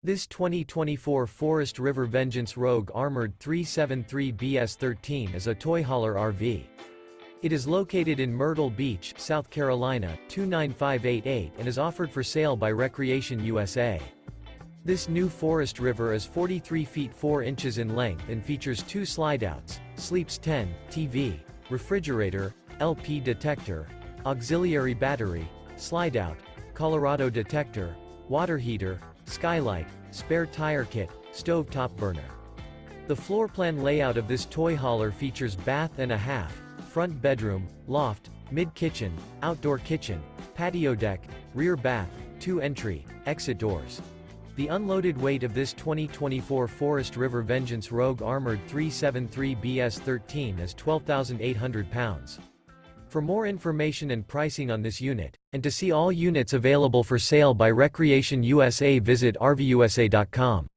This 2024 Forest River Vengeance Rogue Armored 373BS13 is a toy hauler RV. It is located in Myrtle Beach, South Carolina, 29588 and is offered for sale by Recreation USA. This new Forest River is 43 feet 4 inches in length and features 2 slideouts, sleeps 10, TV, refrigerator, LP detector, auxiliary battery, slideout, Colorado detector, water heater, Skylight, spare tire kit, stovetop burner. The floor plan layout of this toy hauler features bath and a half, front bedroom, loft, mid-kitchen, outdoor kitchen, patio deck, rear bath, 2 entry, exit doors. The unloaded weight of this 2024 Forest River Vengeance Rogue Armored 373BS13 is 12,800 pounds. For more information and pricing on this unit, and to see all units available for sale by Recreation USA, visit RVUSA.com.